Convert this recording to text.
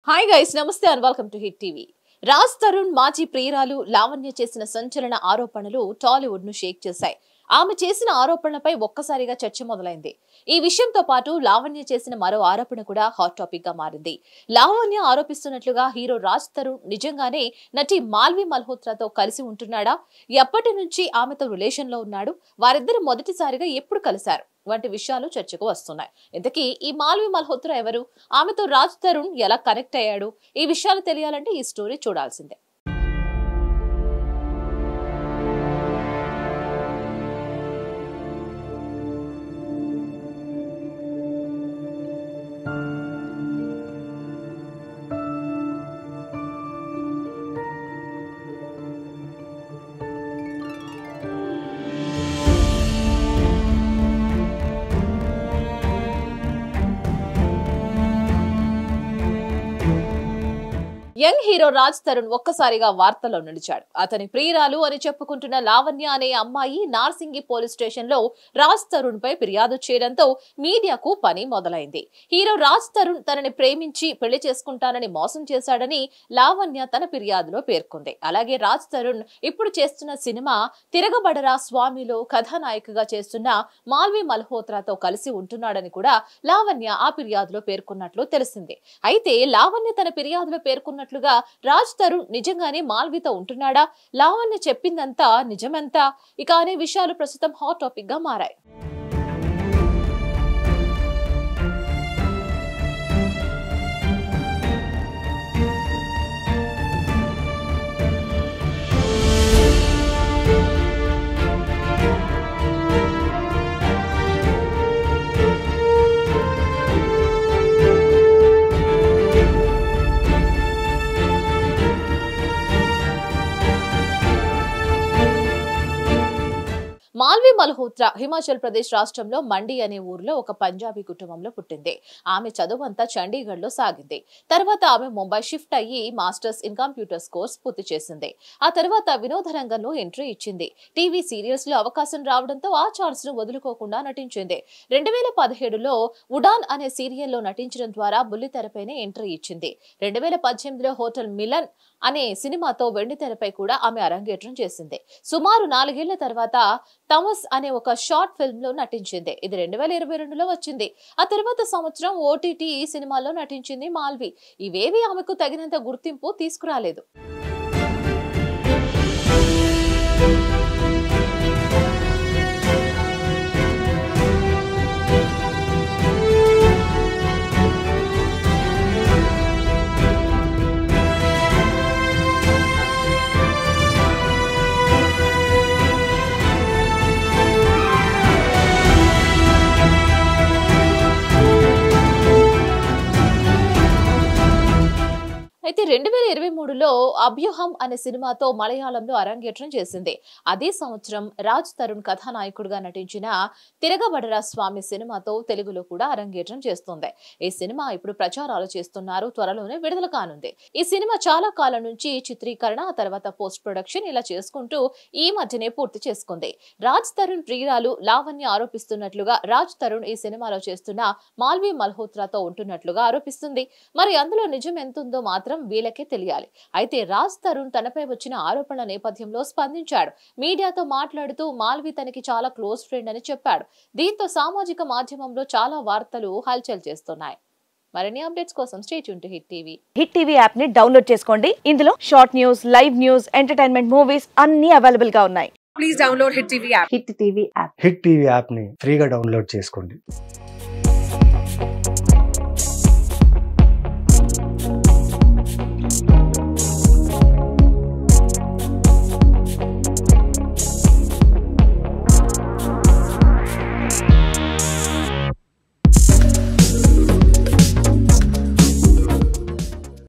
Hi guys, నమస్తే and welcome to hit TV. Raj Tarun మాజీ ప్రియురాలు లావణ్య చేసిన సంచలన ఆరోపణలు టాలీవుడ్ ను షేక్ చేశాయి. ఆమె చేసిన ఆరోపణలపై ఒక్కసారిగా చర్చ మొదలైంది. ఈ విషయంతో పాటు లావణ్య చేసిన మరో ఆరోపణ కూడా హాట్ టాపిక్ గా మారింది. లావణ్య ఆరోపిస్తున్నట్లుగా హీరో రాజ్ తరుణ్ నిజంగానే నటి మాల్వి మల్హోత్రాతో కలిసి ఉంటున్నాడా? ఎప్పటి నుంచి ఆమెతో రిలేషన్ లో ఉన్నాడు? వారిద్దరు మొదటిసారిగా ఎప్పుడు కలిశారు? వంటి విషయాలు చర్చకు వస్తున్నాయి. ఇంతకీ ఈ మాల్వి మల్హోత్రా ఎవరు? ఆమెతో రాజ్ తరుణ్ ఎలా కనెక్ట్ అయ్యాడు? ఈ విషయాలు తెలియాలంటే ఈ స్టోరీ చూడాల్సిందే. యంగ్ హీరో రాజ్ తరుణ్ ఒక్కసారిగా వార్తల్లో నిలిచాడు. అతని ప్రియురాలు అని చెప్పుకుంటున్న లావణ్య అనే అమ్మాయి నార్సింగి పోలీస్ స్టేషన్ లో రాజ్ తరుణ్ పై ఫిర్యాదు చేయడంతో మీడియాకు పని మొదలైంది. హీరో రాజ్ తరుణ్ తనని ప్రేమించి పెళ్లి చేసుకుంటానని మోసం చేశాడని లావణ్య తన ఫిర్యాదులో పేర్కొంది. అలాగే రాజ్ తరుణ్ ఇప్పుడు చేస్తున్న సినిమా తిరగబడరా స్వామిలో కథానాయికగా చేస్తున్న మాల్వి మల్హోత్రాతో కలిసి ఉంటున్నాడని కూడా లావణ్య ఆ ఫిర్యాదులో పేర్కొన్నట్లు తెలిసింది. అయితే లావణ్య తన ఫిర్యాదులో పేర్కొన్న రాజ్ తరుణ్ నిజంగానే మాల్వితో ఉంటున్నాడా? లావణ్య చెప్పిందంతా నిజమెంతా? ఇక అనే విషయాలు ప్రస్తుతం హాట్ టాపిక్ గా మారాయి. మాల్వి మల్హోత్రా హిమాచల్ ప్రదేశ్ రాష్ట్రంలో మండి అనే ఊర్లో ఒక పంజాబీ కుటుంబంలో పుట్టింది. ఆమె చదువంతా చండీగఢ్ లో సాగింది. తర్వాత ఆమె ముంబై షిఫ్ట్ అయ్యి మాస్టర్స్ ఇన్ కంప్యూటర్స్ కోర్స్ పూర్తి చేసింది. ఆ తర్వాత వినోద రంగంలో ఎంట్రీ ఇచ్చింది. టీవీ సీరియల్స్ లో అవకాశం రావడంతో ఆ ఛాన్స్ ను వదులుకోకుండా నటించింది. 2017లో ఉడాన్ అనే సీరియల్లో నటించడం ద్వారా బుల్లితెరపైనే ఎంట్రీ ఇచ్చింది. 2018లో హోటల్ మిలన్ అనే సినిమాతో వెండితెరపై కూడా ఆమె అరంగేట్రం చేసింది. సుమారు 4 ఏళ్ల తర్వాత థమస్ అనే ఒక షార్ట్ ఫిల్మ్ లో నటించింది. ఇది 2022లో వచ్చింది. ఆ తర్వాత సంవత్సరం ఓటీటీ సినిమాలో నటించింది మాల్వి. ఇవేవి ఆమెకు తగినంత గుర్తింపు తీసుకురాలేదు. అయితే 2023లో అభ్యూహం అనే సినిమాతో మలయాళంలో అరంగేట్రం చేసింది. అదే సంవత్సరం రాజ్ తరుణ్ కథానాయకుడిగా నటించిన తిరగబడరా స్వామి సినిమాతో తెలుగులో కూడా అరంగేట్రం చేస్తుంది. ఈ సినిమా ఇప్పుడు ప్రచారాలు చేస్తున్నారు. త్వరలోనే విడుదల కానుంది. ఈ సినిమా చాలా కాలం నుంచి చిత్రీకరణ, ఆ తర్వాత పోస్ట్ ప్రొడక్షన్ ఇలా చేసుకుంటూ ఈ మధ్యనే పూర్తి చేసుకుంది. రాజ్ తరుణ్ ప్రియురాలు లావణ్య ఆరోపిస్తున్నట్లుగా రాజ్ తరుణ్ ఈ సినిమాలో చేస్తున్న మాల్వి మల్హోత్రాతో ఉంటున్నట్లుగా ఆరోపిస్తుంది. మరి అందులో నిజం ఎంతుందో మాత్రం వీళ్ళకే తెలియాలి. అయితే రాజ్ తరుణ్ తనపై వచ్చిన ఆరోపణల నేపథ్యంలో స్పందించాడు. మీడియాతో మాట్లాడుతూ మాల్వి తనకి చాలా క్లోజ్ ఫ్రెండ్ అని చెప్పాడు. దీంతో సామాజిక మాధ్యమంలో చాలా వార్తలు హల్చల్ చేస్తున్నాయి. మరిన్ని అప్డేట్స్ కోసం stay tune to hit TV. Hit TV app ని డౌన్లోడ్ చేసుకోండి. ఇందులో short news, live news, entertainment movies అన్ని అవైలబుల్ గా ఉన్నాయి. Please download Hit TV app. Hit TV app hit TV app ని ఫ్రీగా డౌన్లోడ్ చేసుకోండి.